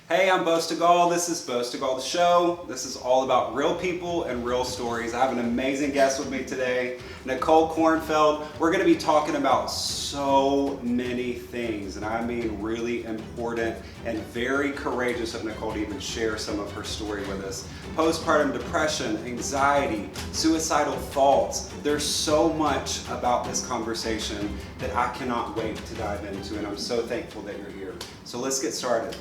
Hey, I'm Stegall. This is Stegall the Show. This is all about real people and real stories. I have an amazing guest with me today, Nicole Kornfeld. We're going to be talking about so many things, and I mean really important and very courageous of Nicole to even share some of her story with us. Postpartum depression, anxiety, suicidal thoughts. There's so much about this conversation that I cannot wait to dive into, and I'm so thankful that you're here. So let's get started.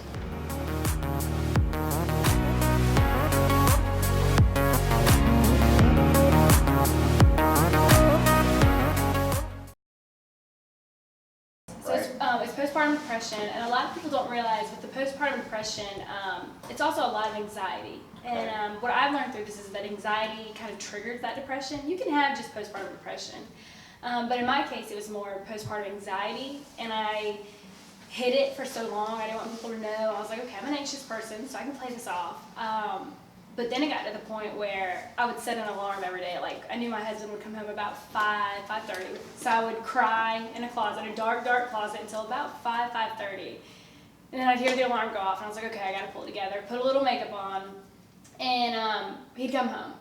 It's postpartum depression, and a lot of people don't realize with the postpartum depression, it's also a lot of anxiety. And what I've learned through this is that anxiety kind of triggers that depression. You can have just postpartum depression, but in my case, it was more postpartum anxiety, and I hid it for so long. I didn't want people to know. I was like, okay, I'm an anxious person, so I can play this off. But then it got to the point where I would set an alarm every day. Like, I knew my husband would come home about 5:30. So I would cry in a closet, a dark, dark closet, until about 5:30. And then I'd hear the alarm go off, and I was like, okay, I got to pull it together, put a little makeup on, and he'd come home.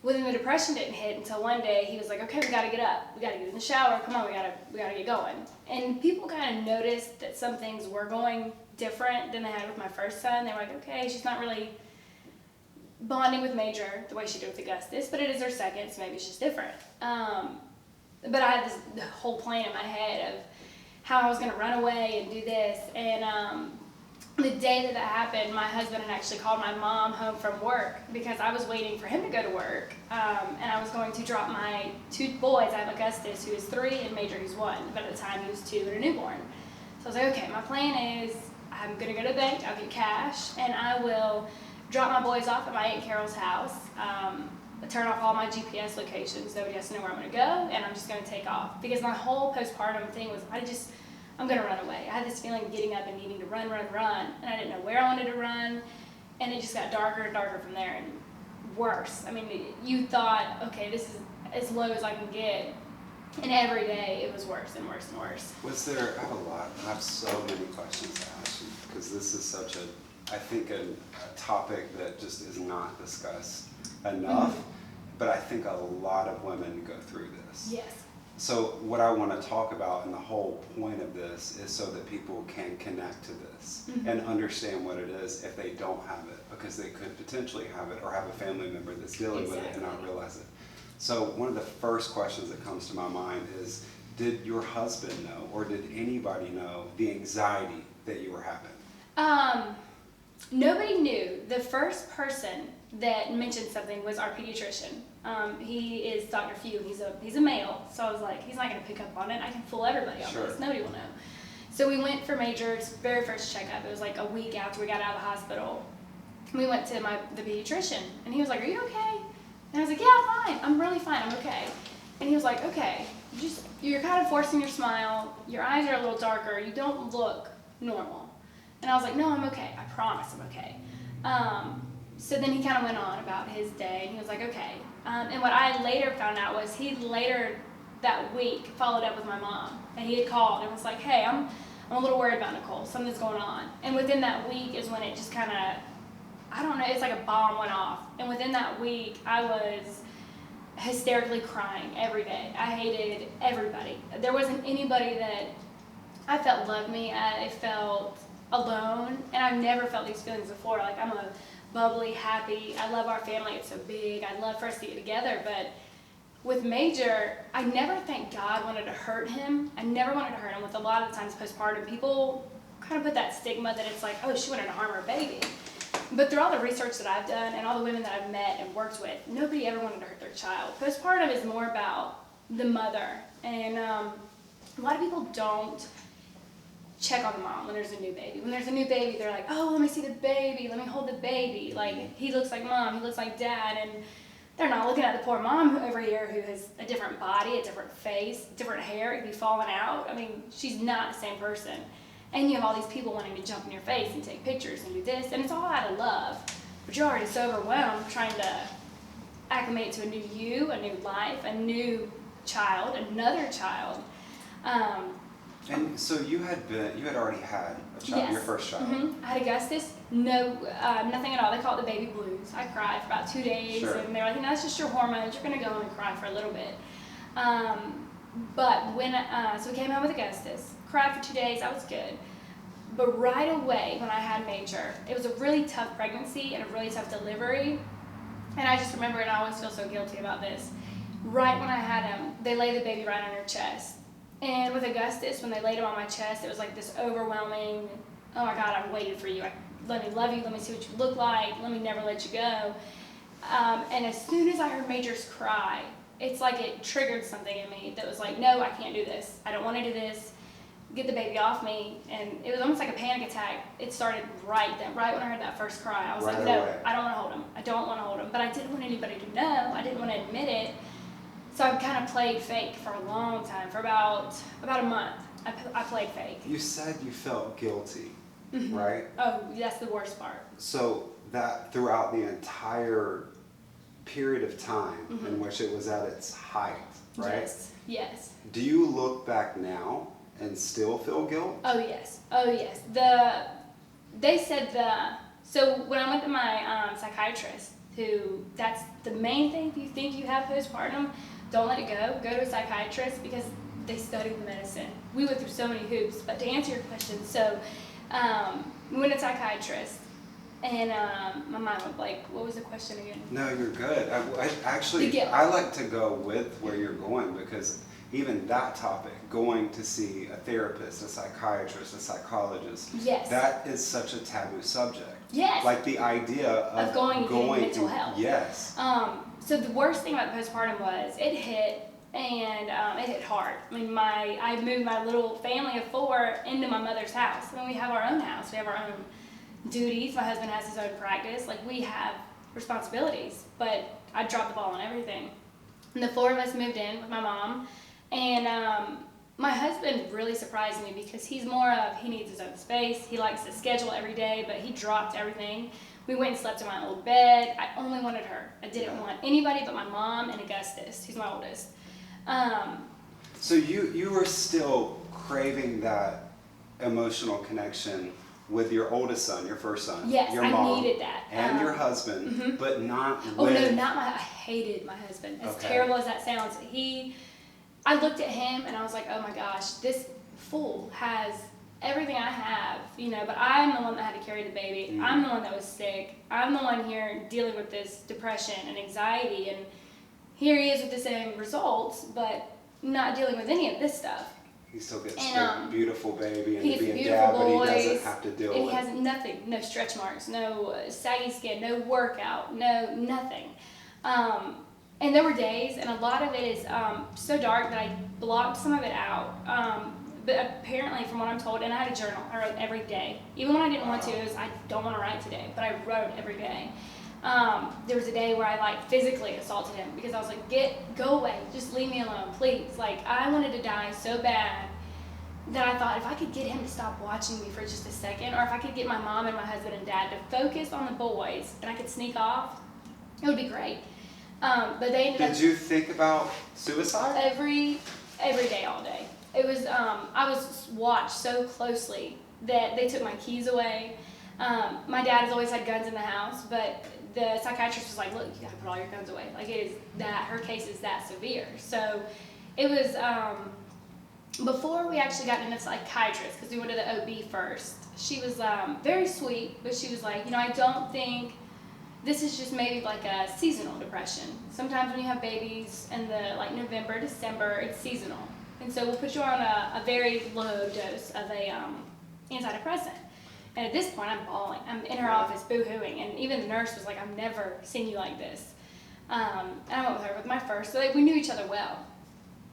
Well, then the depression didn't hit until one day he was like, okay, we got to get up. We got to get in the shower. Come on, we got to get going. And people kind of noticed that some things were going different than they had with my first son. They were like, okay, she's not really bonding with Major the way she did with Augustus, but it is her second, so maybe it's just different. But I had this whole plan in my head of how I was going to run away and do this. And the day that happened, my husband had actually called my mom home from work because I was waiting for him to go to work. And I was going to drop my two boys. I have Augustus, who is 3, and Major, who's 1. But at the time, he was 2 and a newborn. So I was like, okay, my plan is I'm going to go to the bank, I'll get cash, and I will drop my boys off at my Aunt Carol's house, turn off all my GPS locations, nobody has to know where I'm going to go, and I'm just going to take off. Because my whole postpartum thing was I'm going to run away. I had this feeling of getting up and needing to run, and I didn't know where I wanted to run, and it just got darker and darker from there, and worse. I mean, you thought, okay, this is as low as I can get, and every day it was worse and worse and worse. I have so many questions to ask you, because this is such I think a topic that just is not discussed enough, but I think a lot of women go through this. Yes. So what I want to talk about, and the whole point of this, is so that people can connect to this and understand what it is if they don't have it, because they could potentially have it or have a family member that's dealing with it and not realize it. So one of the first questions that comes to my mind is, did your husband know, or did anybody know the anxiety that you were having? Nobody knew. The first person that mentioned something was our pediatrician. He is Dr. Few. He's a male, so I was like, he's not going to pick up on it. I can fool everybody on this. Nobody will know. So we went for Major's very first checkup. It was like a week after we got out of the hospital. We went to the pediatrician, and he was like, "Are you okay?" And I was like, "Yeah, I'm fine. I'm really fine. I'm okay." And he was like, "Okay, you're kind of forcing your smile. Your eyes are a little darker. You don't look normal." And I was like, "No, I'm okay. I promise I'm okay." So then he kind of went on about his day, and he was like, "Okay." And what I later found out was he later that week followed up with my mom, and he had called and was like, "Hey, I'm a little worried about Nicole. Something's going on." And within that week is when it just kind of, I don't know, it's like a bomb went off. And within that week, I was hysterically crying every day. I hated everybody. There wasn't anybody that I felt loved me. I felt alone, and I've never felt these feelings before. Like, I'm a bubbly, happy, I love our family, it's so big, I'd love for us to get together, but with Major, I never think God wanted to hurt him. I never wanted to hurt him. With a lot of the times postpartum, people kind of put that stigma that it's like, oh, she wanted to harm her baby. But through all the research that I've done and all the women that I've met and worked with, nobody ever wanted to hurt their child. Postpartum is more about the mother, and a lot of people don't check on the mom when there's a new baby. When there's a new baby, they're like, oh, let me see the baby, let me hold the baby. Like, he looks like mom, he looks like dad, and they're not looking at the poor mom over here who has a different body, a different face, different hair, it could be falling out. I mean, she's not the same person. And you have all these people wanting to jump in your face and take pictures and do this, and it's all out of love. But you're already so overwhelmed trying to acclimate to a new you, a new life, a new child, another child. And so you had already had a child, Yes. your first child. I had Augustus. No, nothing at all. They call it the baby blues. I cried for about 2 days, Sure. and they were like, "No, it's just your hormones. You're gonna go home and cry for a little bit." But when so we came home with Augustus, cried for 2 days. I was good. But right away when I had Major, it was a really tough pregnancy and a really tough delivery. And I just remember, and I always feel so guilty about this. Right when I had him, they lay the baby right on your chest. And with Augustus, when they laid him on my chest, it was like this overwhelming, oh my God, I've waited for you. Let me love you. Let me see what you look like. Let me never let you go. And as soon as I heard Major's cry, it's like it triggered something in me that was like, no, I can't do this. I don't want to do this. Get the baby off me. And it was almost like a panic attack. It started right then, right when I heard that first cry. I was like, no, I don't want to hold him. I don't want to hold him. But I didn't want anybody to know. I didn't want to admit it. So I kind of played fake for a long time, for about a month. I played fake. You said you felt guilty, right? Oh, that's the worst part. So that throughout the entire period of time in which it was at its height, right? Yes. Do you look back now and still feel guilt? Oh yes. They said so when I went to my psychiatrist, that's the main thing. If you think you have postpartum, don't let it go. Go to a psychiatrist because they study the medicine. We went through so many hoops. But to answer your question, so we went to a psychiatrist, and my mind was like, what was the question again? No, you're good. I like to go with where you're going, because even that topic, going to see a therapist, a psychiatrist, a psychologist, yes, that is such a taboo subject. Yes. Like the idea of going into mental health. Yes. So the worst thing about the postpartum was it hit, and it hit hard. I mean, I moved my little family of 4 into my mother's house. I mean, we have our own house. We have our own duties. My husband has his own practice. Like, we have responsibilities, but I dropped the ball on everything. And the 4 of us moved in with my mom, and my husband really surprised me because he's more of, he needs his own space. He likes to schedule every day, but he dropped everything. We went and slept in my old bed. I only wanted her. I didn't want anybody but my mom and Augustus, who's my oldest. So you were still craving that emotional connection with your oldest son, your first son, yes, your mom, I needed that, and your husband, but not with... Oh no, not I hated my husband. As terrible as that sounds, I looked at him and I was like, oh my gosh, this fool has everything I have, but I'm the one that had to carry the baby. I'm the one that was sick. I'm the one here dealing with this depression and anxiety, and here he is with the same results, but not dealing with any of this stuff. He still gets a beautiful baby and to be a dad, but he doesn't have to deal with it. He has nothing, no stretch marks, no saggy skin, no workout, no nothing. And there were days, and a lot of it is so dark that I blocked some of it out. But apparently, from what I'm told, and I had a journal, I wrote every day. Even when I didn't want to, it was, I don't want to write today, but I wrote every day. There was a day where I physically assaulted him because I was like, go away, just leave me alone, please. I wanted to die so bad that I thought if I could get him to stop watching me for just a second, or if I could get my mom and my husband and dad to focus on the boys and I could sneak off, it would be great. But they ended up... Did you think about suicide? Every day, all day. It was, I was watched so closely that they took my keys away. My dad has always had guns in the house, but the psychiatrist was like, look, you gotta put all your guns away. Her case is that severe. So it was, before we actually got into psychiatrist, because we went to the OB first, she was very sweet, but she was like, I don't think this is just maybe a seasonal depression. Sometimes when you have babies in the November, December, it's seasonal. And so we'll put you on a very low dose of a antidepressant. And at this point, I'm bawling. I'm in her office boo-hooing. And even the nurse was like, I've never seen you like this. And I went with her with my first. So we knew each other well.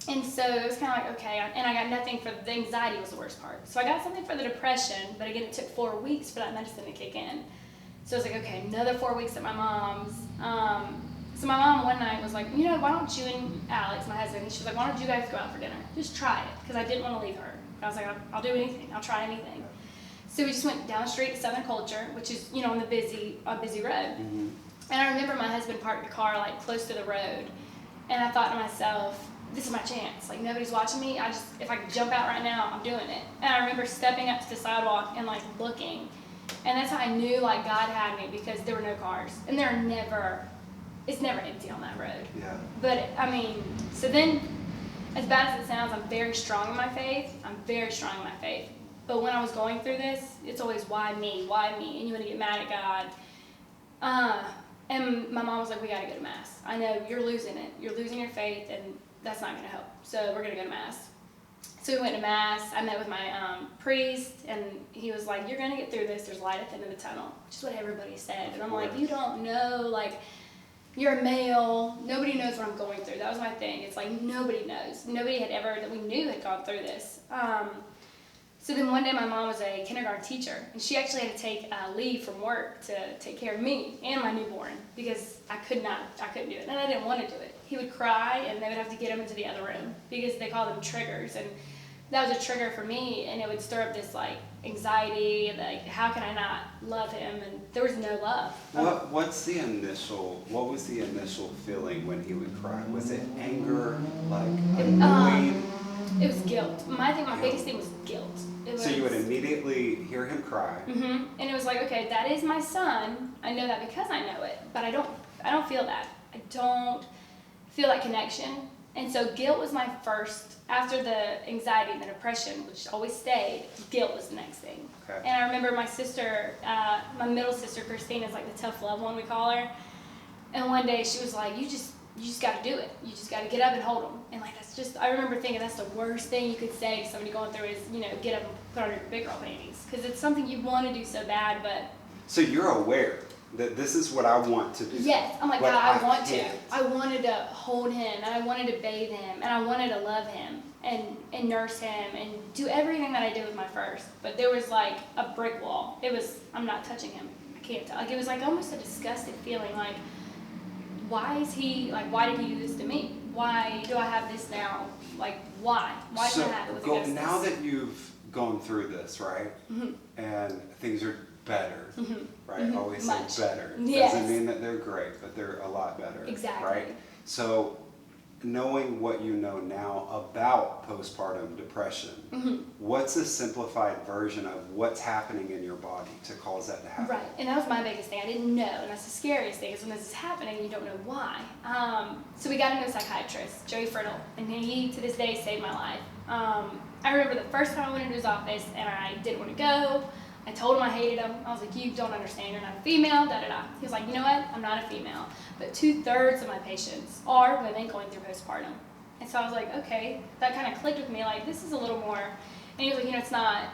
And so it was kind of okay. And I got nothing for the anxiety was the worst part. So I got something for the depression. But again, it took 4 weeks for that medicine to kick in. So I was like, okay, another 4 weeks at my mom's. So my mom one night was like, why don't you and Alex, my husband, she was like, why don't you guys go out for dinner? Just try it, because I didn't want to leave her. I was like, I'll do anything. I'll try anything. So we just went down the street to Southern Culture, which is, on the busy road. Mm-hmm. And I remember my husband parked the car close to the road. And I thought to myself, this is my chance. Like, nobody's watching me. If I could jump out right now, I'm doing it. And I remember stepping up to the sidewalk and like looking. And that's how I knew like God had me, because there were no cars. And it's never empty on that road. Yeah. But I mean, so then, as bad as it sounds, I'm very strong in my faith. But when I was going through this, it's always, why me? Why me? And you want to get mad at God. And my mom was like, we got to go to Mass. I know you're losing it. You're losing your faith, and that's not going to help. So we're going to go to Mass. So we went to Mass. I met with my priest, and he was like, you're going to get through this. There's light at the end of the tunnel, which is what everybody said. And I'm like, you don't know, like, you're a male. Nobody knows what I'm going through. That was my thing. It's like, nobody knows. Nobody had ever, that we knew, had gone through this. So then one day my mom was a kindergarten teacher, and she actually had to take leave from work to take care of me and my newborn, because I couldn't do it, and I didn't want to do it. He would cry, and they would have to get him into the other room, because they call them triggers, and that was a trigger for me, and it would stir up this like anxiety, like, how can I not love him? And there was no love. What was the initial feeling when he would cry? Was it anger, like annoyed? It was guilt. My biggest thing was guilt. So you would immediately hear him cry. Mm-hmm. And it was like, okay, that is my son. I know that because I know it, but I don't feel that. I don't feel that connection. And so guilt was my first, after the anxiety and the depression, which always stayed, guilt was the next thing. Okay. And I remember my sister, my middle sister, Christine, is like the tough love one, we call her. And one day she was like, you just got to do it. You just got to get up and hold them. And like, I remember thinking that's the worst thing you could say to somebody going through is, get up and put on your big girl panties. Because it's something you want to do so bad, but. So you're aware that this is what I want to do. Yes. I'm like, God, I want can't. to. I wanted to hold him, and I wanted to bathe him, and I wanted to love him and nurse him and do everything that I did with my first. But there was like a brick wall. I'm not touching him. I can't tell. Like, it was like almost a disgusted feeling, like, why did he do this to me? Why do I have this now? Like, why? Why did I have it? Now that you've gone through this, right? Mm-hmm. And things are better, mm-hmm. right? Mm-hmm. Always say better. Yes. Doesn't mean that they're great, but they're a lot better. Exactly. Right? So, knowing what you know now about postpartum depression, mm-hmm. what's a simplified version of what's happening in your body to cause that to happen? Right, and that was my biggest thing. I didn't know, and that's the scariest thing, is when this is happening, you don't know why. So we got into a psychiatrist, Joey Fertile, and he, to this day, saved my life. I remember the first time I went into his office, and I didn't want to go. I told him I hated him. I was like, you don't understand, you're not a female, da-da-da. He was like, you know what, I'm not a female, but 2/3 of my patients are women going through postpartum. And so I was like, okay, that kind of clicked with me, like, this is a little more, and he was like,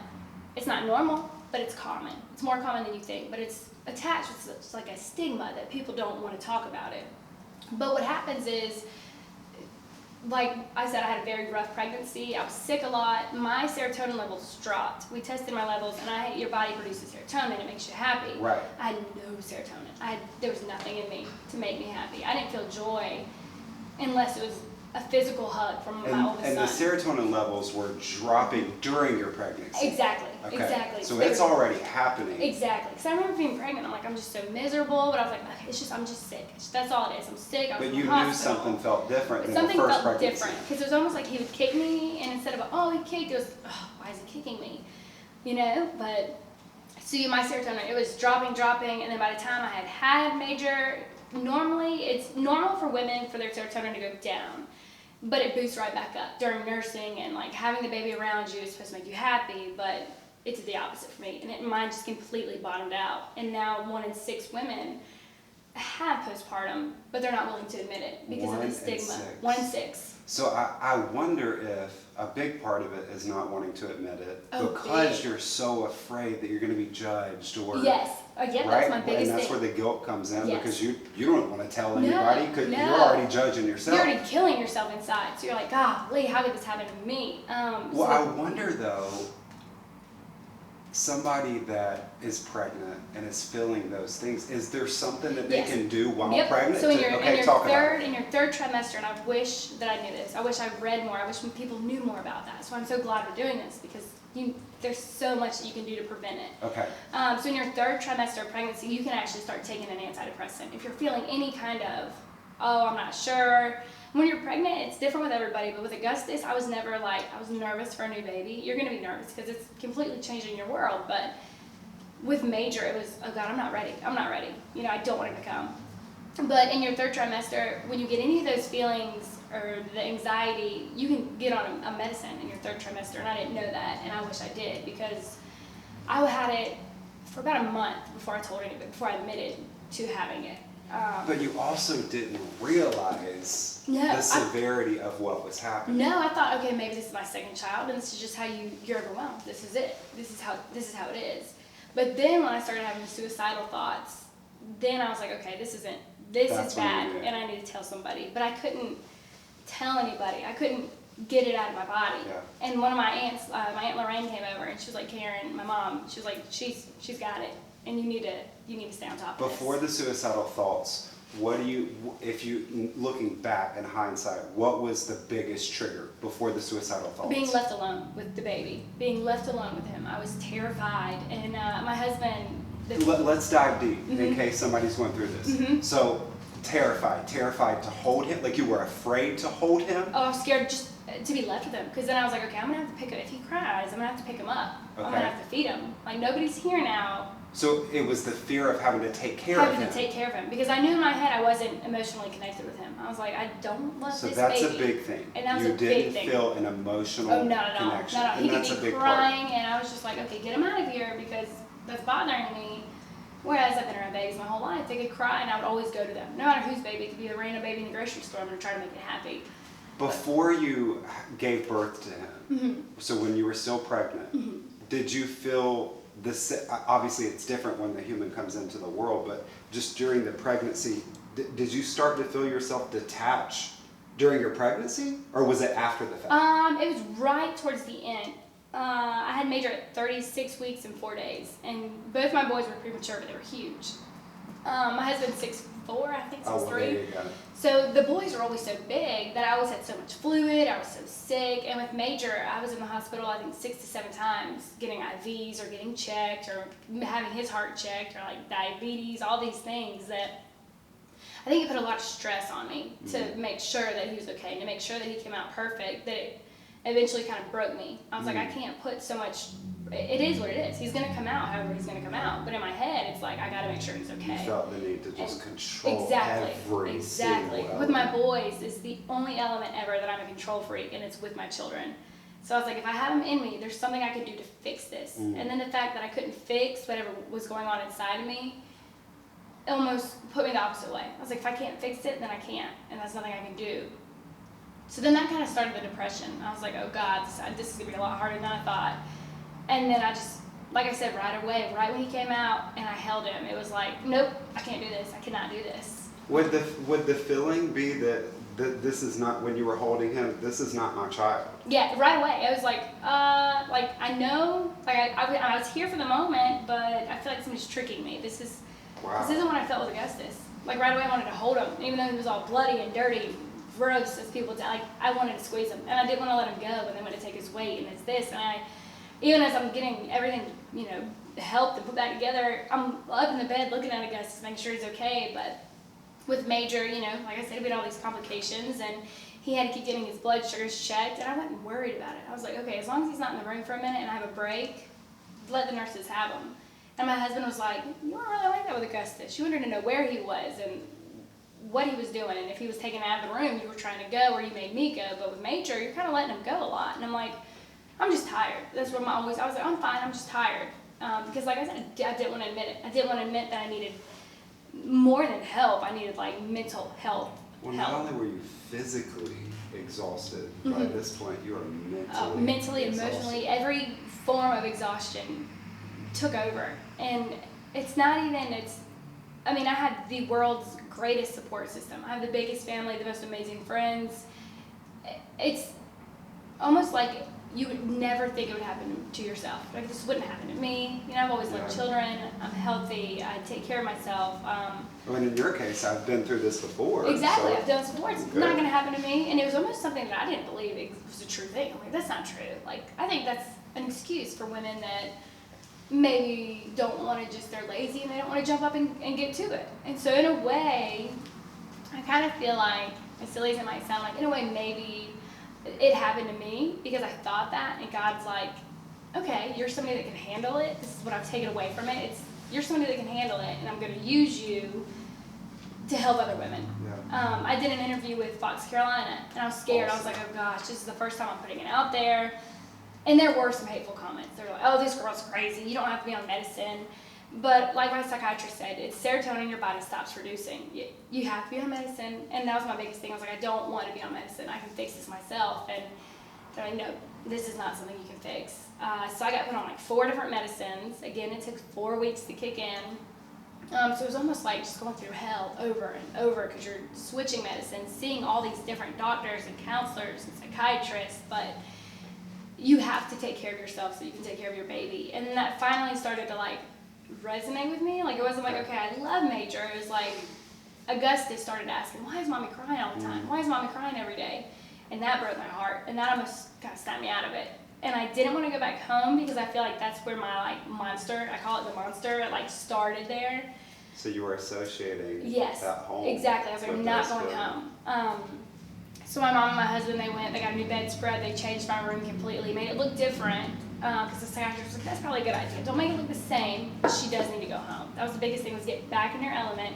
it's not normal, but it's common. It's more common than you think, but it's attached with like a stigma that people don't want to talk about it. But what happens is, like I said, I had a very rough pregnancy. I was sick a lot. My serotonin levels dropped. We tested my levels, and your body produces serotonin. It makes you happy. Right. I had no serotonin. There was nothing in me to make me happy. I didn't feel joy unless it was a physical hug from my oldest son. And the serotonin levels were dropping during your pregnancy. Exactly. Okay. Exactly. So it's already happening. Exactly. Because I remember being pregnant. I'm like, I'm just so miserable. But I was like, I'm just sick. That's all it is. I'm sick. I was But in you the knew hospital. something felt different than Something the first felt pregnancy. different. Because it was almost like he would kick me, and instead of, oh, he kicked, it was, oh, why is he kicking me? But, see, my serotonin, it was dropping, and then by the time I had major, normally, it's normal for women for their serotonin to go down. But it boosts right back up during nursing, and like having the baby around you is supposed to make you happy, but it's the opposite for me. And mine just completely bottomed out. And now 1 in 6 women have postpartum, but they're not willing to admit it because of the stigma. 1 in 6. So I wonder if a big part of it is not wanting to admit it because you're so afraid that you're going to be judged or yes, right? That's my biggest thing. And that's where the guilt comes in because you don't want to tell No, anybody because you're already judging yourself. You're already killing yourself inside. So you're like, golly, how did this happen to me? Well, I wonder though, somebody that is pregnant and is feeling those things, is there something that they can do while pregnant? So in your third trimester, and I wish that I knew this. I wish I read more. I wish people knew more about that. So I'm so glad we're doing this because there's so much that you can do to prevent it. Okay. So in your 3rd trimester of pregnancy, you can actually start taking an antidepressant. If you're feeling any kind of oh, I'm not sure. When you're pregnant, it's different with everybody, but with Augustus, I was never like, I was nervous for a new baby. You're going to be nervous because it's completely changing your world, but with Major, it was, oh God, I'm not ready. I'm not ready. You know, I don't want him to come. But in your third trimester, when you get any of those feelings or the anxiety, you can get on a medicine in your third trimester, and I didn't know that, and I wish I did, because I had it for about a month before I told anybody, before I admitted to having it. But you also didn't realize the severity of what was happening. No, I thought, okay, maybe this is my second child, and this is just how you're overwhelmed. This is it. This is how it is. But then when I started having suicidal thoughts, then I was like, okay, this is bad, and I need to tell somebody. But I couldn't tell anybody. I couldn't get it out of my body. Yeah. And one of my aunts, my Aunt Lorraine, came over, and she was like, Karen, my mom, she was like, she's got it, and you need to stay on top of this. Before the suicidal thoughts, if you looking back in hindsight, what was the biggest trigger before the suicidal thoughts? Being left alone with the baby. Being left alone with him. I was terrified, and my husband. Let's dive deep in case somebody's going through this. So, terrified to hold him, like you were afraid to hold him? Oh, I was scared just to be left with him, because then I was like, okay, I'm gonna have to pick him. If he cries, I'm gonna have to pick him up. Okay. I'm gonna have to feed him. Like, nobody's here now. So it was the fear of having to take care of him. Having to take care of him, because I knew in my head I wasn't emotionally connected with him. I was like, I don't love this baby. So that's a big thing. And that was you a big thing. You didn't feel an emotional connection. No. And He that's could a be big crying, part. and I was just like, okay, get him out of here, because that's bothering me. Whereas I've been around babies my whole life, they could cry, and I would always go to them. No matter whose baby, it could be a random baby in the grocery store, I'm going to try to make it happy. Before you gave birth to him, so when you were still pregnant, did you feel this? Obviously, it's different when the human comes into the world, but just during the pregnancy, did you start to feel yourself detach during your pregnancy, or was it after the fact? It was right towards the end. I had Major at 36 weeks and 4 days, and both my boys were premature, but they were huge. My husband's 6'4", I think 6'3". Oh, well, there you go. So the boys were always so big that I always had so much fluid, I was so sick, and with Major, I was in the hospital, I think 6 to 7 times, getting IVs or getting checked or having his heart checked or like diabetes, all these things that I think it put a lot of stress on me to make sure that he was okay, to make sure that he came out perfect, that it eventually kind of broke me. I was like, I can't put so much, it is what it is. He's going to come out however he's going to come out. But in my head, it's like, I got to make sure he's okay. You felt the need to just control Exactly. single element. With my boys, it's the only element ever that I'm a control freak, and it's with my children. So I was like, if I have them in me, there's something I could do to fix this. And then the fact that I couldn't fix whatever was going on inside of me almost put me the opposite way. I was like, if I can't fix it, then I can't, and that's nothing I can do. So then that kind of started the depression. I was like, oh God, this is going to be a lot harder than I thought. And then I just, like I said, right away, right when he came out and I held him, it was like, nope, I can't do this. I cannot do this. Would the feeling be that this is not, when you were holding him, this is not my child? Yeah, right away. It was like I know, like I was here for the moment, but I feel like somebody's tricking me. This isn't what I felt with Augustus. Like right away I wanted to hold him, even though he was all bloody and dirty, gross as people do. Like I wanted to squeeze him, and I didn't want to let him go, and then when to take his weight, and it's this, and even as I'm getting everything, helped and put back together, I'm up in the bed looking at Augustus, making sure he's okay. But with Major, like I said, we had all these complications, and he had to keep getting his blood sugars checked, and I wasn't worried about it. I was like, okay, as long as he's not in the room for a minute and I have a break, let the nurses have him. And my husband was like, you weren't really like that with Augustus. You wanted to know where he was and what he was doing, and if he was taken out of the room, you were trying to go, or you made me go. But with Major, you're kind of letting him go a lot. And I'm like, I'm just tired. That's what I was like, I'm fine, I'm just tired. Because like I said, I didn't want to admit it. I didn't want to admit that I needed more than help. I needed like mental health. Well, not only were you physically exhausted, by this point you are mentally exhausted. Emotionally, every form of exhaustion took over. And it's not even, I had the world's greatest support system. I have the biggest family, the most amazing friends. It's almost like you would never think it would happen to yourself. Like this wouldn't happen to me. I've always loved children. I'm healthy. I take care of myself. In your case, I've been through this before. Exactly, so I've done this before. It's not going to happen to me. And it was almost something that I didn't believe it was a true thing. I'm like, that's not true. Like, I think that's an excuse for women that maybe don't want to they're lazy and they don't want to jump up and get to it. And so in a way, I kind of feel like, as silly as it might sound, like in a way maybe it happened to me because I thought that, and God's like, okay, you're somebody that can handle it. This is what I've taken away from it. You're somebody that can handle it, and I'm going to use you to help other women. Yeah. I did an interview with Fox Carolina, and I was scared. Awesome. I was like, oh gosh, this is the first time I'm putting it out there. And there were some hateful comments. They were like, oh, this girl's crazy. You don't have to be on medicine. But like my psychiatrist said, it's serotonin your body stops producing. You have to be on medicine. And that was my biggest thing. I was like, I don't want to be on medicine. I can fix this myself. And they're like, no, this is not something you can fix. So I got put on like 4 different medicines. Again, it took 4 weeks to kick in. So it was almost like just going through hell over and over because you're switching medicines, seeing all these different doctors and counselors and psychiatrists, but you have to take care of yourself so you can take care of your baby. And then that finally started to like resonate with me. Like it wasn't like, okay, I love Major. It was like Augustus started asking, why is mommy crying all the time? Why is mommy crying every day? And that broke my heart, and that almost kind of snapped me out of it. And I didn't want to go back home because I feel like that's where my like monster, I call it the monster, it like started there. So you were associating yes, that home. Exactly. I was like, I'm not going home. So my mom and my husband, they got a new bedspread, they changed my room completely, made it look different. Because the psychiatrist was like, that's probably a good idea. Don't make it look the same, but she does need to go home. That was the biggest thing, was get back in your element,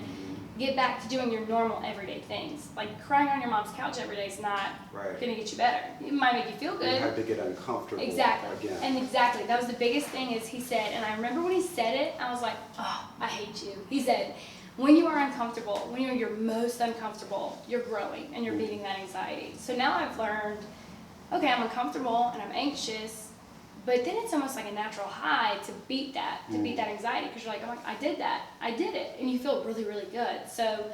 get back to doing your normal everyday things. Like crying on your mom's couch every day is not going to get you better. It might make you feel good. You had to get uncomfortable exactly. again. And exactly, that was the biggest thing is he said, and I remember when he said it, I was like, oh, I hate you. He said, when you are uncomfortable, when you're your most uncomfortable, you're growing and you're beating that anxiety. So now I've learned, okay, I'm uncomfortable and I'm anxious, but then it's almost like a natural high to beat that anxiety, because you're like, oh, I did that, I did it, and you feel really, really good. So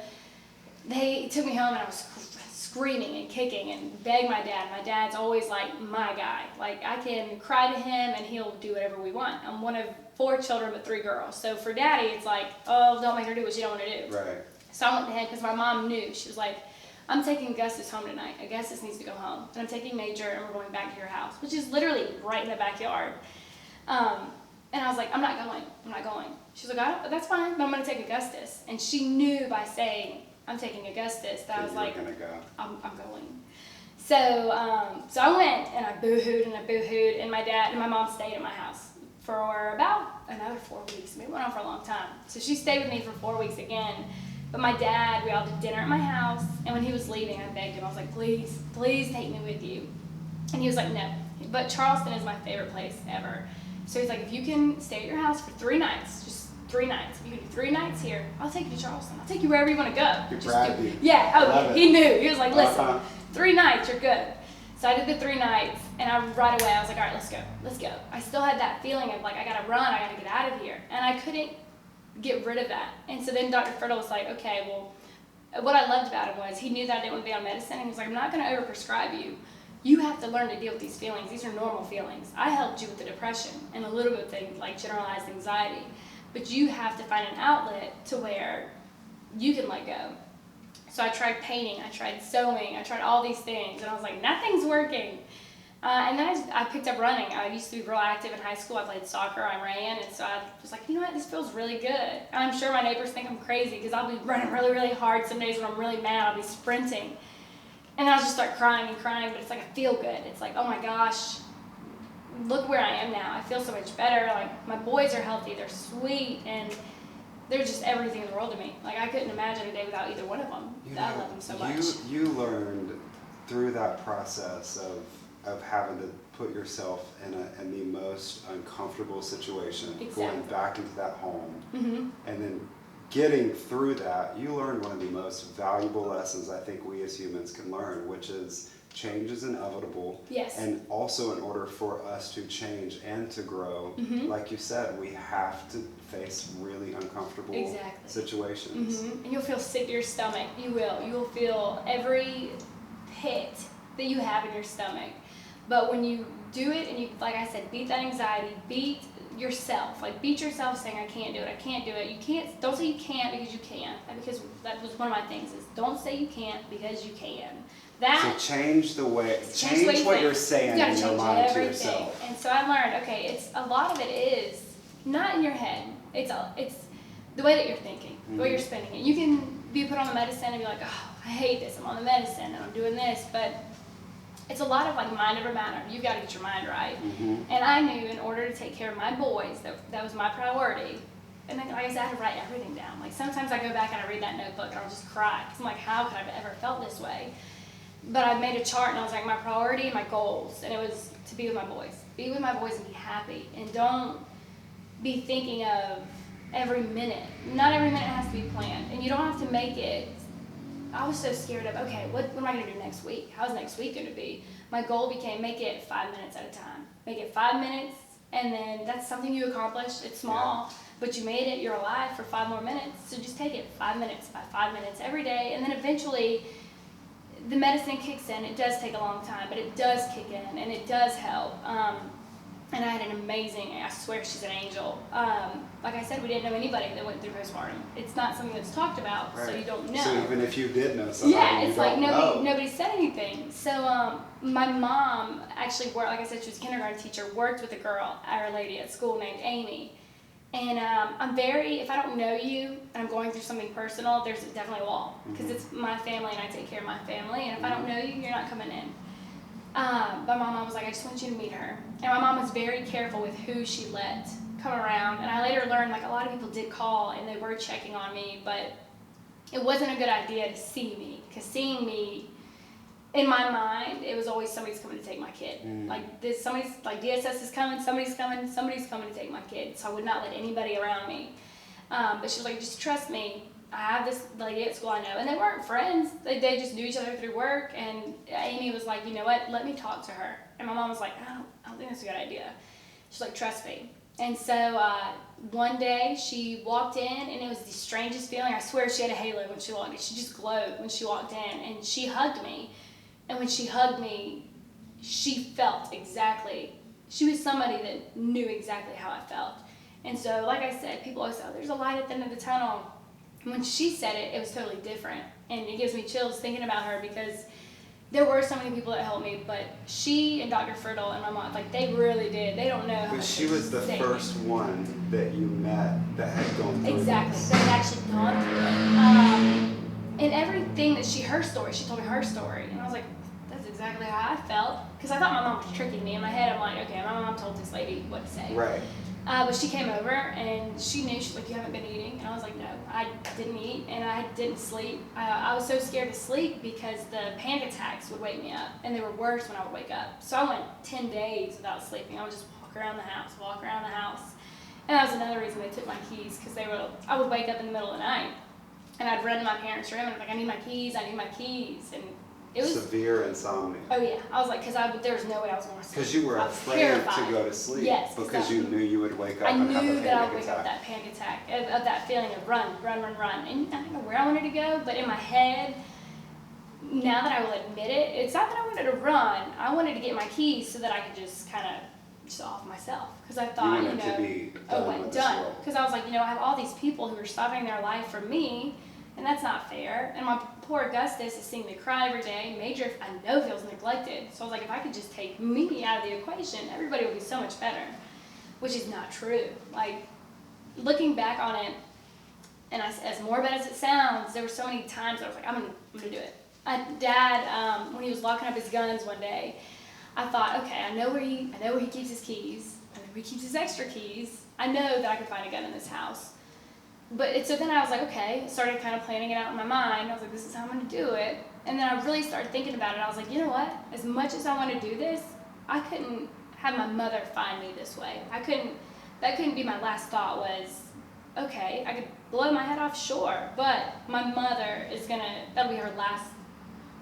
they took me home, and I was screaming and kicking and begged my dad. My dad's always like my guy. Like I can cry to him, and he'll do whatever we want. I'm one of 4 children, but 3 girls. So for Daddy, it's like, oh, don't make her do what she don't want to do. Right. So I went to him because my mom knew. She was like, I'm taking Augustus home tonight. Augustus needs to go home. And I'm taking Major, and we're going back to your house, which is literally right in the backyard. And I was like, I'm not going. She was like, that's fine, but I'm going to take Augustus. And she knew by saying, I'm taking Augustus, that I was like, I'm going. So I went, and I boo-hooed, and my dad and my mom stayed at my house for about another 4 weeks. It went on for a long time. So she stayed with me for 4 weeks again. But my dad, we all did dinner at my house, and when he was leaving, I begged him. I was like, please, please take me with you. And he was like, no. But Charleston is my favorite place ever. So he's like, if you can stay at your house for 3 nights, just 3 nights. If you can do 3 nights here, I'll take you to Charleston. I'll take you wherever you want to go. He knew. He was like, listen, 3 nights, you're good. So I did the 3 nights, and right away I was like, all right, let's go. I still had that feeling of like, I gotta run, I gotta get out of here. And I couldn't get rid of that. And so then Dr. Fertile was like, okay, well, what I loved about it was he knew that I didn't want to be on medicine, and he was like, I'm not going to overprescribe you. You have to learn to deal with these feelings. These are normal feelings. I helped you with the depression and a little bit of things like generalized anxiety, but you have to find an outlet to where you can let go. So I tried painting, I tried sewing, I tried all these things, and I was like, nothing's working. And then I picked up running. I used to be real active in high school. I played soccer, I ran, and so I was like, you know what, this feels really good. And I'm sure my neighbors think I'm crazy because I'll be running really, really hard. Some days when I'm really mad, I'll be sprinting. And I'll just start crying, but it's like I feel good. It's like, oh my gosh, look where I am now. I feel so much better. Like my boys are healthy, they're sweet, and they're just everything in the world to me. Like I couldn't imagine a day without either one of them. I love them so much. You learned through that process of having to put yourself in the most uncomfortable situation, going back into that home, and then getting through that, you learned one of the most valuable lessons I think we as humans can learn, which is change is inevitable. Yes. And also in order for us to change and to grow, like you said, we have to face really uncomfortable situations. And you'll feel sick to your stomach. You will. You will feel every pit that you have in your stomach. But when you do it and you, like I said, beat that anxiety, beat yourself. Like beat yourself saying, I can't do it. You can't, don't say you can't because you can. Because that was one of my things is don't say you can't because you can. So change the way, change what you're saying in your mind to yourself. And so I learned, okay, it's a lot of it is not in your head. It's the way that you're thinking, the way you're spinning it. You can be put on the medicine and be like, oh, I hate this, I'm on the medicine and I'm doing this, but it's a lot of like mind over matter. You've got to get your mind right. And I knew in order to take care of my boys, that was my priority. And then, like I said, I had to write everything down. Like sometimes I go back and I read that notebook and I'll just cry. Cause I'm like, how could I have ever felt this way? But I made a chart and I was like, my priority and my goals. And it was to be with my boys. Be with my boys and be happy. And don't be thinking of every minute. Not every minute has to be planned. And you don't have to make it. I was so scared of, okay, what am I going to do next week? How's next week going to be? My goal became make it 5 minutes at a time. Make it 5 minutes, and then that's something you accomplished. It's small, but you made it. You're alive for 5 more minutes. So just take it 5 minutes by 5 minutes every day, and then eventually the medicine kicks in. It does take a long time, but it does kick in, and it does help. And I had an amazing, I swear she's an angel. Like I said, we didn't know anybody that went through postpartum. It's not something that's talked about, so you don't know. So even if you did know somebody, it's like nobody said anything. So my mom actually worked, like I said, she was a kindergarten teacher, worked with a girl, our lady at school named Amy. And I'm very, if I don't know you and I'm going through something personal, there's definitely a wall. Because it's my family and I take care of my family. And if I don't know you, you're not coming in. But my mom was like, I just want you to meet her. And my mom was very careful with who she let come around. And I later learned, like, a lot of people did call and they were checking on me, but it wasn't a good idea to see me. Because seeing me, in my mind, it was always somebody's coming to take my kid. Like, DSS is coming, somebody's coming to take my kid. So I would not let anybody around me. But she was like, just trust me. I have this lady at school I know, and they weren't friends. They just knew each other through work, and Amy was like, you know what, let me talk to her. And my mom was like, I don't think that's a good idea. She's like, trust me. And so one day she walked in, and it was the strangest feeling. I swear she had a halo when she walked in. She just glowed when she walked in, and she hugged me. And when she hugged me, she felt exactly, she was somebody that knew exactly how I felt. And so, like I said, people always say, oh, there's a light at the end of the tunnel. When she said it, it was totally different. And it gives me chills thinking about her because there were so many people that helped me, but she and Dr. Friddle and my mom, like, they really did. They don't know how much. But she was the first one that you met that had gone through Exactly. this. That had actually gone through it. And everything that her story, she told me her story. And I was like, that's exactly how I felt. Because I thought my mom was tricking me. In my head, I'm like, okay, my mom told this lady what to say. Right. But she came over and she knew, she's like, you haven't been eating? And I was like, no, I didn't eat and I didn't sleep. I was so scared to sleep because the panic attacks would wake me up and they were worse when I would wake up. So I went 10 days without sleeping. I would just walk around the house. And that was another reason they took my keys, because I would wake up in the middle of the night and I'd run to my parents' room and I'm like, I need my keys. And it was severe insomnia. Oh yeah, I was like, because there was no way I was going to sleep. Because you were afraid to go to sleep. Yes. Because you knew you would wake up and have a panic attack. I knew that I would wake up with that panic attack, of that feeling of run. And I don't know where I wanted to go, but in my head, now that I will admit it, it's not that I wanted to run. I wanted to get my keys so that I could just kind of just off myself. Because I thought, to be done. Because I was like, I have all these people who are stopping their life for me, and that's not fair. And my poor Augustus is seeing me cry every day. Major, I know, feels neglected. So I was like, if I could just take me out of the equation, everybody would be so much better. Which is not true. Like, looking back on it, and as morbid as it sounds, there were so many times I was like, I'm gonna do it. Dad, when he was locking up his guns one day, I thought, okay, I know where he keeps his keys. I know where he keeps his extra keys. I know that I can find a gun in this house. So then I was like, okay, started kind of planning it out in my mind. I was like, this is how I'm going to do it. And then I really started thinking about it. I was like, you know what? As much as I want to do this, I couldn't have my mother find me this way. That couldn't be my last thought was, okay, I could blow my head off, sure, but my mother that'll be her last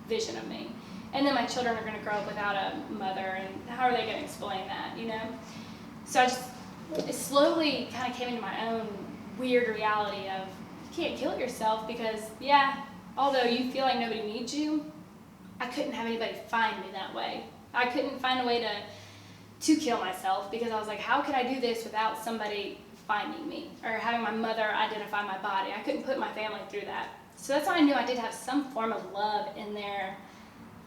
vision of me. And then my children are going to grow up without a mother, and how are they going to explain that, So it slowly kind of came into my own weird reality of, you can't kill yourself because, although you feel like nobody needs you, I couldn't have anybody find me that way. I couldn't find a way to kill myself, because I was like, how could I do this without somebody finding me or having my mother identify my body? I couldn't put my family through that. So that's how I knew I did have some form of love in there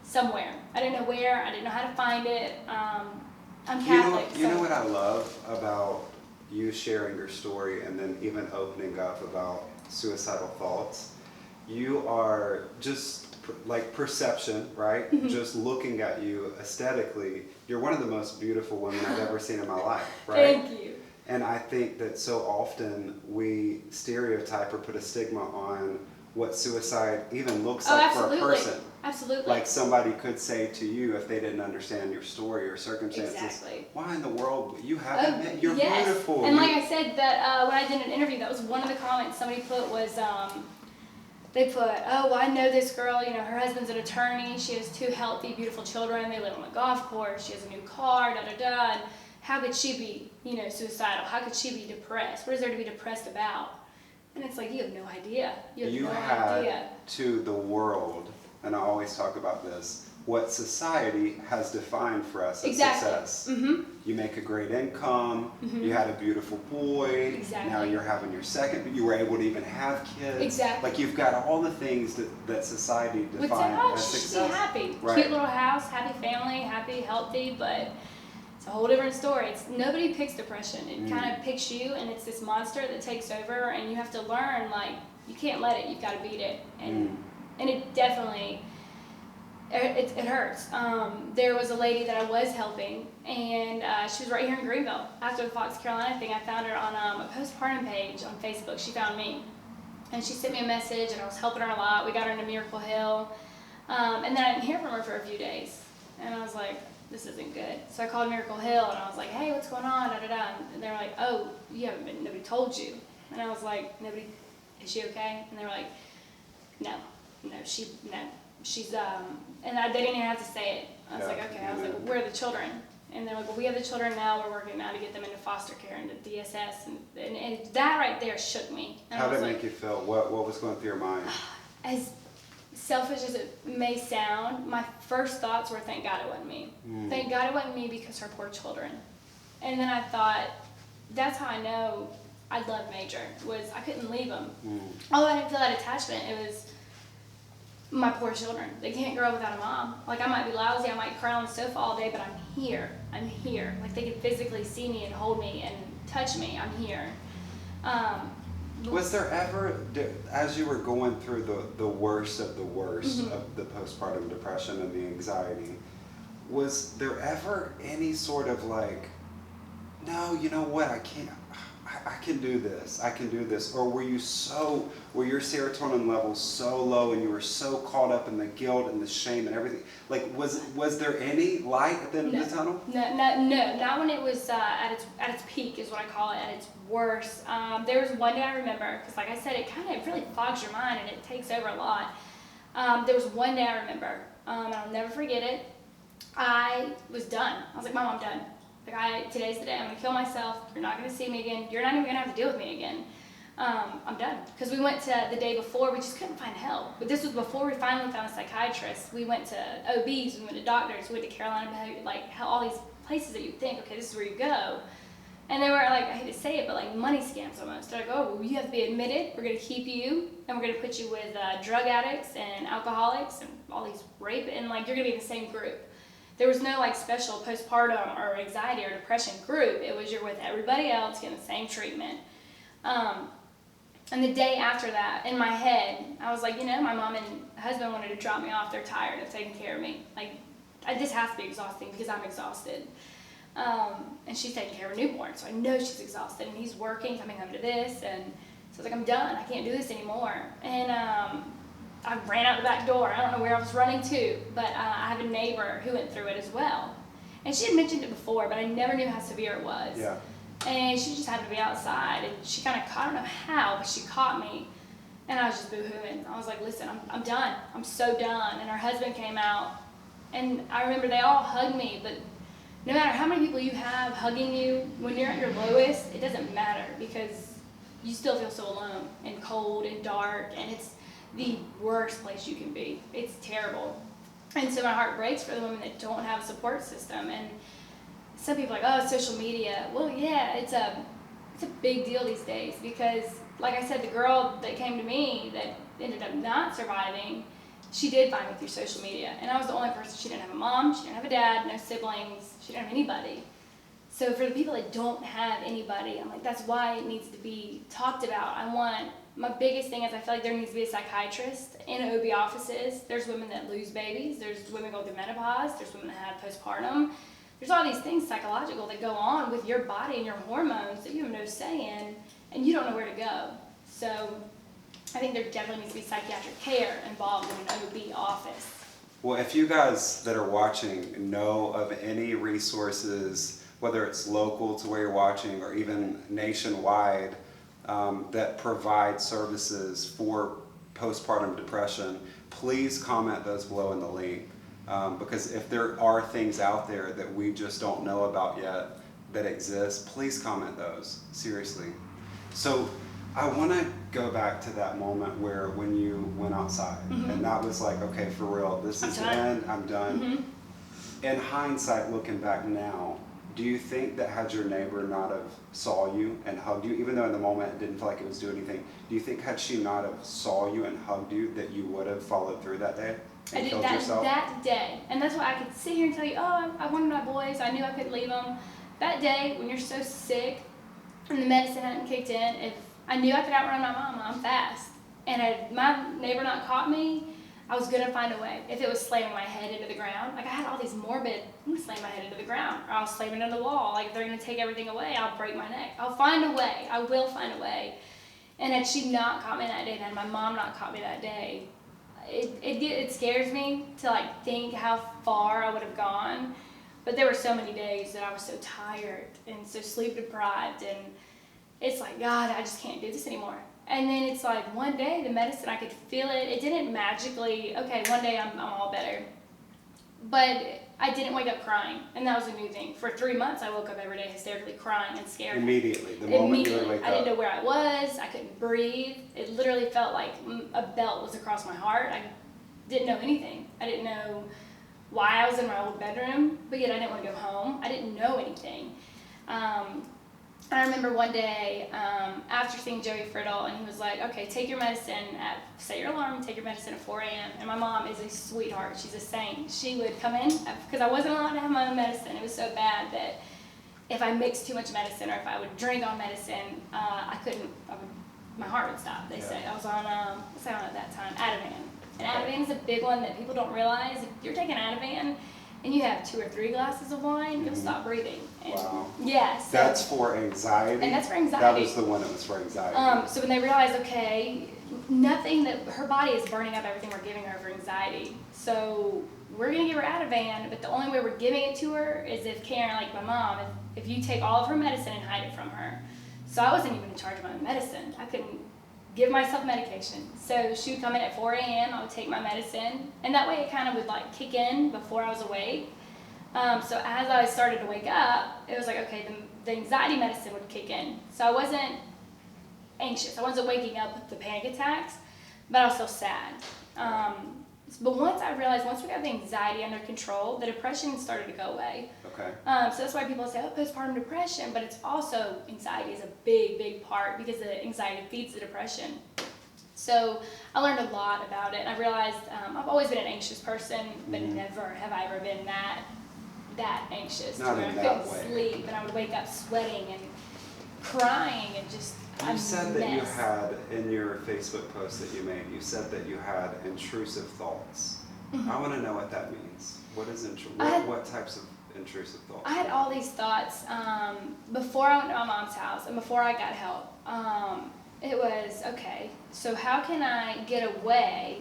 somewhere. I didn't know where, I didn't know how to find it. I'm Catholic. You know what I love about you sharing your story and then even opening up about suicidal thoughts you are just like perception, right? Just looking at you aesthetically, you're one of the most beautiful women I've ever seen in my life, right? Thank you. And I think that so often we stereotype or put a stigma on what suicide even looks like for a person. Absolutely. Like somebody could say to you if they didn't understand your story or circumstances, Exactly. why in the world, you haven't met, you're beautiful. And like I said, that when I did an interview, that was one of the comments somebody put was, they put, oh, well, I know this girl, you know, her husband's an attorney, she has 2 healthy, beautiful children, they live on a golf course, she has a new car, da-da-da, and how could she be, you know, suicidal? How could she be depressed? What is there to be depressed about? And it's like, you have no idea. You have no idea. To the world, and I always talk about this, what society has defined for us as success. You make a great income, you had a beautiful boy, now you're having your second, but you were able to even have kids. Like you've got all the things that society defines as success. Be happy. Right. Cute little house, happy family, happy, healthy, but it's a whole different story. Nobody picks depression. It kind of picks you, and it's this monster that takes over, and you have to learn, like, you can't let it, you've got to beat it. And it definitely, it hurts. There was a lady that I was helping, and she was right here in Greenville. After the Fox Carolina thing, I found her on a postpartum page on Facebook. She found me, and she sent me a message, and I was helping her a lot. We got her into Miracle Hill, and then I didn't hear from her for a few days, and I was like, this isn't good. So I called Miracle Hill, and I was like, hey, what's going on, da-da-da, and they were like, oh, you haven't been, nobody told you. And I was like, nobody, is she okay? And they were like, no, she's, and they didn't even have to say it. I was like, okay. I was like, where are the children? And they're like, well, we have the children now. We're working now to get them into foster care and to DSS. And that right there shook me. And how did it make you feel? What was going through your mind? As selfish as it may sound, my first thoughts were, thank God it wasn't me. Thank God it wasn't me because her poor children. And then I thought, that's how I know I loved Major, was I couldn't leave him. Although I didn't feel that attachment, it was my poor children. They can't grow up without a mom. Like, I might be lousy, I might cry on the sofa all day, but I'm here. I'm here. Like, they can physically see me and hold me and touch me. I'm here. Was there ever, as you were going through the worst of the worst of the postpartum depression and the anxiety, was there ever any sort of like, no, you know what, I can do this, or were your serotonin levels so low and you were so caught up in the guilt and the shame and everything? Like, was there any light at the end of the tunnel? No, not when it was at its peak, is what I call it, at its worst. There was one day I remember, because like I said, it really fogs your mind and it takes over a lot. There was one day I remember, and I'll never forget it. I was done. I was like, Mom, I'm done. Like, today's the day. I'm gonna kill myself. You're not gonna see me again. You're not even gonna have to deal with me again. I'm done. Because we went to the day before, we just couldn't find help. But this was before we finally found a psychiatrist. We went to OBs, we went to doctors, we went to Carolina, like all these places that you think, okay, this is where you go. And they were like, I hate to say it, but like money scams almost. They're like, oh, well, you have to be admitted. We're gonna keep you, and we're gonna put you with drug addicts and alcoholics and all these rape, and like you're gonna be in the same group. There was no like special postpartum or anxiety or depression group. It was you're with everybody else getting the same treatment. And the day after that, in my head, I was like, you know, my mom and husband wanted to drop me off. They're tired of taking care of me. Like, this has to be exhausting because I'm exhausted. And she's taking care of a newborn, so I know she's exhausted. And he's working, coming home to this, and so I was like, I'm done. I can't do this anymore. And I ran out the back door. I don't know where I was running to, but I have a neighbor who went through it as well. And she had mentioned it before, but I never knew how severe it was. Yeah. And she just happened to be outside, and she kind of caught, I don't know how, but she caught me. And I was just boo-hooing. I was like, listen, I'm done. I'm so done. And her husband came out, and I remember they all hugged me, but no matter how many people you have hugging you, when you're at your lowest, it doesn't matter because you still feel so alone and cold and dark, and it's the worst place you can be. It's terrible. And so my heart breaks for the women that don't have a support system. And some people are like, oh, social media. Well, yeah, it's a big deal these days because, like I said, the girl that came to me that ended up not surviving, she did find me through social media. And I was the only person. She didn't have a mom, she didn't have a dad, no siblings, she didn't have anybody. So for the people that don't have anybody, I'm like, that's why it needs to be talked about. I want My biggest thing is I feel like there needs to be a psychiatrist in OB offices. There's women that lose babies. There's women going through menopause. There's women that have postpartum. There's all these things psychological that go on with your body and your hormones that you have no say in, and you don't know where to go. So I think there definitely needs to be psychiatric care involved in an OB office. Well, if you guys that are watching know of any resources, whether it's local to where you're watching or even nationwide, that provide services for postpartum depression, please comment those below in the link. Because if there are things out there that we just don't know about yet that exist, please comment those, seriously. So I want to go back to that moment where when you went outside, and that was like, okay, for real, this is the end, I'm done. In hindsight, looking back now, do you think that had your neighbor not have saw you and hugged you, even though in the moment it didn't feel like it was doing anything, do you think had she not have saw you and hugged you that you would have followed through that day and I did killed that, yourself? that day, and that's why I could sit here and tell you, oh, I wanted my boys, I knew I couldn't leave them. That day, when you're so sick and the medicine hadn't kicked in, if I knew I could outrun my mama, I'm fast, and had my neighbor not caught me, I was gonna find a way. If it was slamming my head into the ground, like I had all these morbid, I'm gonna slam my head into the ground, or I'll slam it into the wall, like if they're gonna take everything away, I'll break my neck. I'll find a way, I will find a way. And had she not caught me that day, and had my mom not caught me that day, it scares me to like think how far I would have gone. But there were so many days that I was so tired and so sleep deprived, and it's like, God, I just can't do this anymore. And then it's like one day the medicine, I could feel it. It didn't magically, okay, one day I'm all better. But I didn't wake up crying, and that was a new thing. For 3 months, I woke up every day hysterically crying and scared. Immediately, the moment you would wake up. I didn't know where I was. I couldn't breathe. It literally felt like a belt was across my heart. I didn't know anything. I didn't know why I was in my old bedroom, but yet I didn't want to go home. I didn't know anything. I remember one day after seeing Joey Friddle, and he was like, okay, take your medicine set your alarm, take your medicine at 4 a.m. And my mom is a sweetheart. She's a saint. She would come in, because I wasn't allowed to have my own medicine. It was so bad that if I mixed too much medicine or if I would drink on medicine, my heart would stop, they say. I was on, what's that on at that time? Ativan. And Ativan is a big one that people don't realize. If you're taking Ativan, and you have 2 or 3 glasses of wine, you'll stop breathing. And wow. Yes. Yeah, that's for anxiety? And that's for anxiety. That was the one that was for anxiety. So when they realized, okay, nothing that, her body is burning up everything we're giving her for anxiety. So we're going to give her Ativan, but the only way we're giving it to her is if Karen, like my mom, if you take all of her medicine and hide it from her. So I wasn't even in charge of my own medicine. I couldn't give myself medication. So she would come in at 4 a.m., I would take my medicine, and that way it kind of would like kick in before I was awake. So as I started to wake up, it was like, okay, the anxiety medicine would kick in. So I wasn't anxious. I wasn't waking up with the panic attacks, but I was still sad. But once we got the anxiety under control, the depression started to go away. Okay. So that's why people say, oh, postpartum depression, but it's also, anxiety is a big, big part because the anxiety feeds the depression. So I learned a lot about it. I realized I've always been an anxious person, but never have I ever been that anxious. Not to in where I that couldn't way. sleep, and I would wake up sweating and crying and just You said that you had, in your Facebook post that you made, you said that you had intrusive thoughts. I want to know what that means. What is what types of intrusive thoughts? I had all these thoughts before I went to my mom's house and before I got help. It was, okay, so how can I get away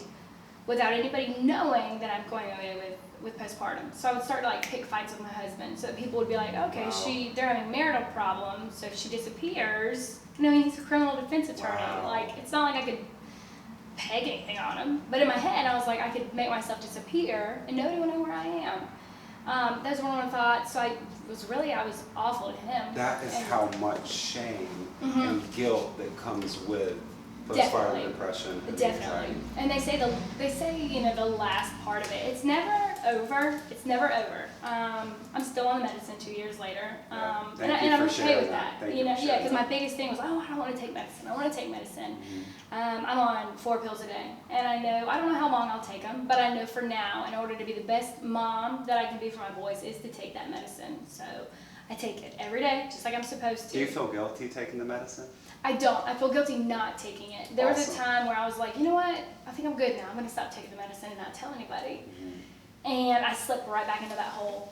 without anybody knowing that I'm going away with postpartum? So I would start to like pick fights with my husband so that people would be like, okay, wow. they're having marital problems, so if she disappears, he's a criminal defense attorney. Wow. Like, it's not like I could peg anything on him. But in my head, I was like, I could make myself disappear and nobody would know where I am. Those were one of my thoughts. So I was awful to him. That is how much shame and guilt that comes with postpartum depression. And definitely. anxiety. And they say the last part of it. It's never over. It's never over. I'm still on the medicine 2 years later. And I'm okay with that. Because my biggest thing was, I don't want to take medicine. I want to take medicine. I'm on 4 pills a day, and I don't know how long I'll take them, but I know for now, in order to be the best mom that I can be for my boys, is to take that medicine. So I take it every day, just like I'm supposed to. Do you feel guilty taking the medicine? I don't. I feel guilty not taking it. There was a Awesome. time where I was like, you know what? I think I'm good now. I'm going to stop taking the medicine and not tell anybody. And I slipped right back into that hole.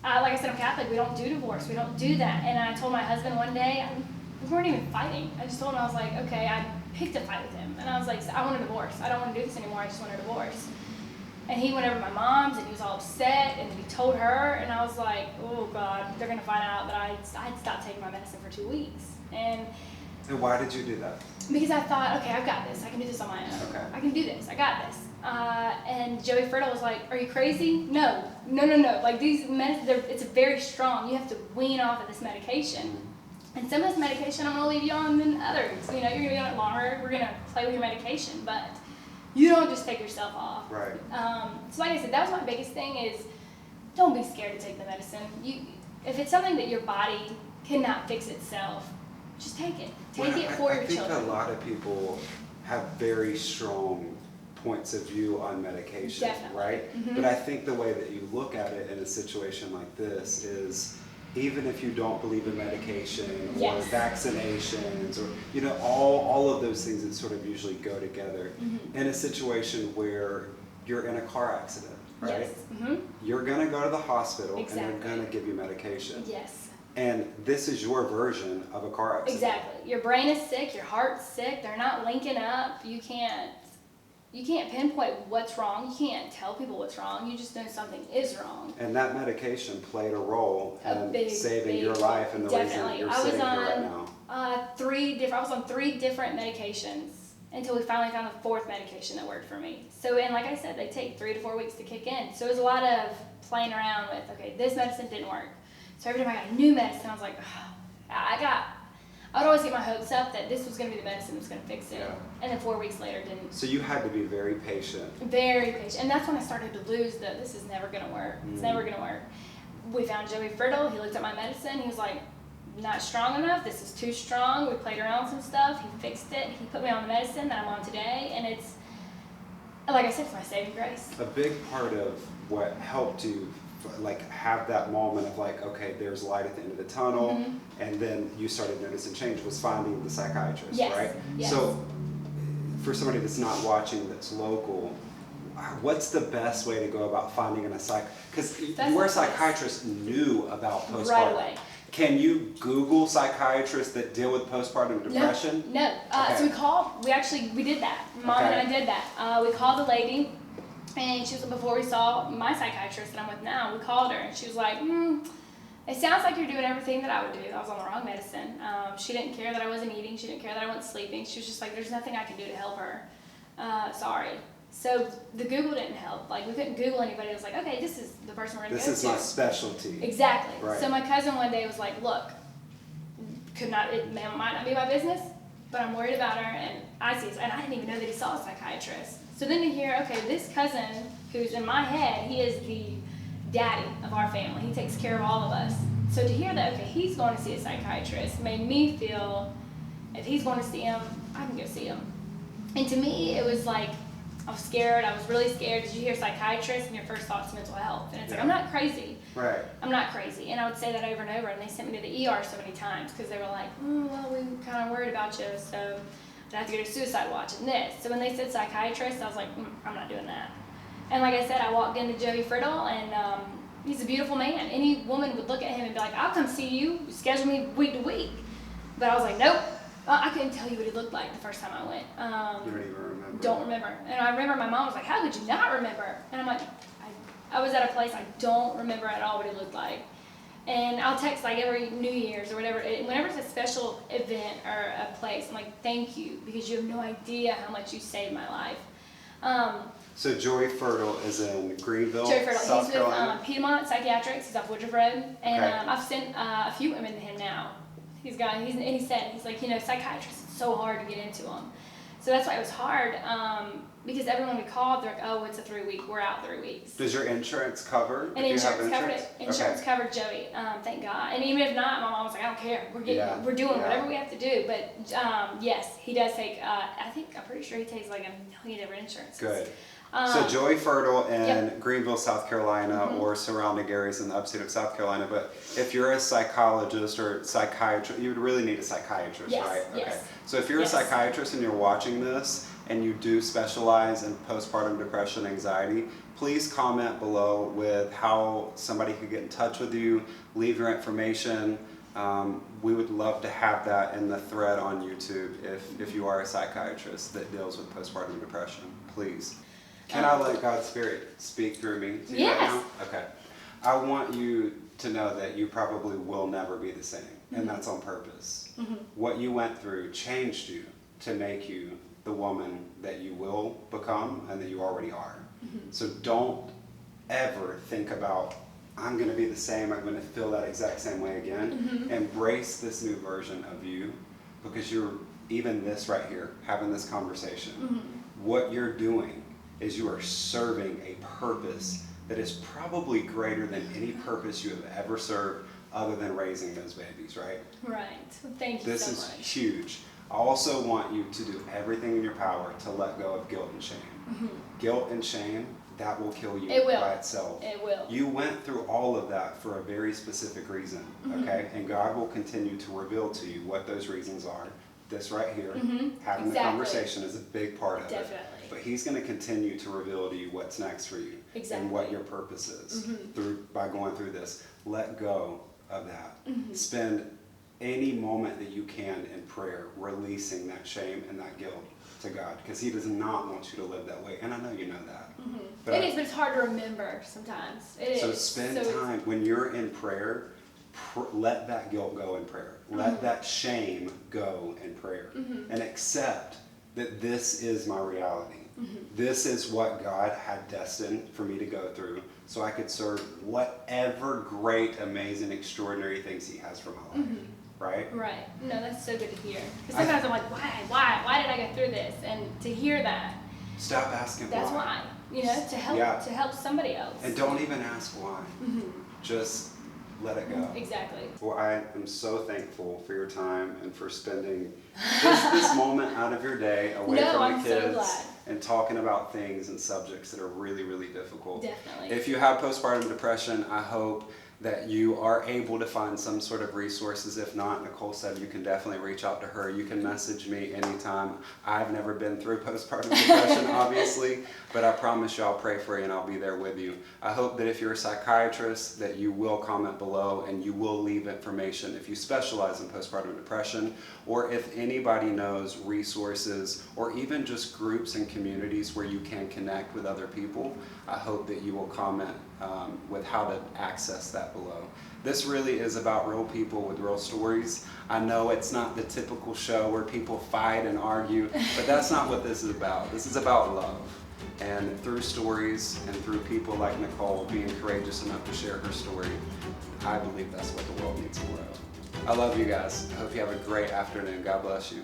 Like I said, I'm Catholic. We don't do divorce. We don't do that. And I told my husband one day, we weren't even fighting. I just told him, I was like, okay, I picked a fight with him. And I was like, I want a divorce. I don't want to do this anymore. I just want a divorce. And he went over to my mom's and he was all upset, and then he told her, and I was like, oh God, they're going to find out that I'd stopped taking my medicine for 2 weeks. And why did you do that? because I thought, okay, I've got this. I can do this on my own. Okay. I can do this. I got this. And Joey Fertile was like, are you crazy? No. Like these medicines, it's very strong. You have to wean off of this medication. And some of this medication I'm going to leave you on than others. You know, you're going to be on it longer. We're going to play with your medication, but you don't just take yourself off. Right. So like I said, that was my biggest thing is don't be scared to take the medicine. If it's something that your body cannot fix itself, just take it. Take it for your children. I think a lot of people have very strong points of view on medication, Definitely. right? Mm-hmm. But I think the way that you look at it in a situation like this is, even if you don't believe in medication or Yes. vaccinations or, you know, all of those things that sort of usually go together, Mm-hmm. in a situation where you're in a car accident, right? Yes. Mm-hmm. You're going to go to the hospital Exactly. and they're going to give you medication. Yes. And this is your version of a car accident. Exactly. Your brain is sick. Your heart's sick. They're not linking up. You can't pinpoint what's wrong. You can't tell people what's wrong. You just know something is wrong. And that medication played a role in big, saving big your life and the reason definitely. you're I was sitting here right on now. I was on 3 different medications until we finally found the 4th medication that worked for me. So, and like I said, they take 3 to 4 weeks to kick in. So it was a lot of playing around with, okay, this medicine didn't work. So every time I got a new medicine, I was like, I would always get my hopes up that this was going to be the medicine that was going to fix it. Yeah. And then 4 weeks later, didn't. So you had to be very patient. Very patient. And that's when I started to lose this is never going to work. It's never going to work. We found Joey Fertile. He looked at my medicine. He was like, not strong enough. This is too strong. We played around with some stuff. He fixed it. He put me on the medicine that I'm on today. And it's, like I said, it's my saving grace. A big part of what helped you like have that moment of like, okay, there's light at the end of the tunnel, Mm-hmm. and then you started noticing change was finding the psychiatrist, Yes, right? yes. So for somebody that's not watching that's local, what's the best way to go about finding a because your psychiatrist knew about postpartum. Right away. Can you Google psychiatrists that deal with postpartum depression? No. Okay. So we did that. Mom and I did that. We called the lady, and she was, before we saw my psychiatrist that I'm with now, we called her, and she was like, it sounds like you're doing everything that I would do. I was on the wrong medicine. She didn't care that I wasn't eating. She didn't care that I wasn't sleeping. She was just like, there's nothing I can do to help her. Sorry. So the Google didn't help. Like, we couldn't Google anybody. It was like, okay, this is the person we're going to go to. This is my specialty. Exactly. Right. So my cousin one day was like, look, it might not be my business, but I'm worried about her, and I see, and I didn't even know that he saw a psychiatrist. So then to hear, okay, this cousin, who's in my head, he is the daddy of our family. He takes care of all of us. So to hear that, okay, he's going to see a psychiatrist, made me feel, if he's going to see him, I can go see him. And to me, it was like, I was scared. I was really scared because you hear psychiatrist and your first thought's mental health. And it's like, I'm not crazy. Right. I'm not crazy. And I would say that over and over. And they sent me to the ER so many times because they were like, well, we kind of worried about you. So I'd have to go to suicide watch and this. So when they said psychiatrist, I was like, I'm not doing that. And like I said, I walked into Joey Fertile, and he's a beautiful man. Any woman would look at him and be like, I'll come see you. Schedule me week to week. But I was like, nope. I couldn't tell you what he looked like the first time I went. You don't even remember. Don't remember. And I remember my mom was like, how could you not remember? And I'm like, I was at a place I don't remember at all what he looked like. And I'll text like every New Year's or whatever. Whenever it's a special event or a place, I'm like, thank you, because you have no idea how much you saved my life. So Joey Fertile is in Greenville, Joey Fertile, South he's Carolina? with Piedmont Psychiatrics. He's off Woodruff Road. And Okay. I've sent a few women to him now. He's like, psychiatrists, it's so hard to get into them. So that's why it was hard. because everyone we called, they're like, oh, it's a 3 week, we're out 3 weeks. Does your insurance cover? And if you have insurance covered it. Insurance Okay. covered Joey, thank God. And even if not, my mom was like, I don't care. We're getting, Yeah, we're doing yeah. whatever we have to do. But yes, he does take. I'm pretty sure he takes like 1 million different insurances. Good. So Joey Fertile in Yep. Greenville, South Carolina, or surrounding areas in the upstate of South Carolina. But if you're a psychologist or psychiatrist, you would really need a psychiatrist, Yes, right? yes. So if you're Yes. a psychiatrist and you're watching this and you do specialize in postpartum depression, anxiety, please comment below with how somebody could get in touch with you, leave your information. We would love to have that in the thread on YouTube if you are a psychiatrist that deals with postpartum depression, please. Can I let God's Spirit speak through me to you right Yes. now? Okay. I want you to know that you probably will never be the same, and that's on purpose. What you went through changed you to make you the woman that you will become and that you already are. So don't ever think about, I'm going to be the same, I'm going to feel that exact same way again. Embrace this new version of you, because you're even this right here, having this conversation. What you're doing is you are serving a purpose that is probably greater than any purpose you have ever served other than raising those babies, right? Right. Well, thank you This so is much. huge. I also want you to do everything in your power to let go of guilt and shame. Guilt and shame, that will kill you It will. by itself. It will. You went through all of that for a very specific reason, okay? And God will continue to reveal to you what those reasons are. This right here, having the Exactly. conversation is a big part of it. Definitely. But He's going to continue to reveal to you what's next for you and what your purpose is by going through this. Let go of that. Spend any moment that you can in prayer, releasing that shame and that guilt to God, because He does not want you to live that way. And I know you know that. But It is, but it's hard to remember sometimes. It so is. spend So time when you're in prayer. Let that guilt go in prayer. Let that shame go in prayer, and accept that this is my reality. This is what God had destined for me to go through, so I could serve whatever great, amazing, extraordinary things He has for my life. Right? Right. No, that's so good to hear. Because sometimes I'm like, why did I go through this? And to hear that, Stop asking that's why. You know, to help Yeah. to help somebody else. And don't even ask why. Just let it go. Exactly. Well, I am so thankful for your time and for spending just this moment out of your day away No, from the I'm so kids glad. and talking about things and subjects that are really, really difficult. Definitely. If you have postpartum depression, I hope that you are able to find some sort of resources. If not, Nicole said you can definitely reach out to her. You can message me anytime. I've never been through postpartum depression, obviously, but I promise you I'll pray for you and I'll be there with you. I hope that if you're a psychiatrist that you will comment below and you will leave information if you specialize in postpartum depression, or if anybody knows resources or even just groups and communities where you can connect with other people. I hope that you will comment with how to access that below. This really is about real people with real stories. I know it's not the typical show where people fight and argue, but that's not what this is about. This is about love. And through stories and through people like Nicole being courageous enough to share her story, I believe that's what the world needs more of. I love you guys. I hope you have a great afternoon. God bless you.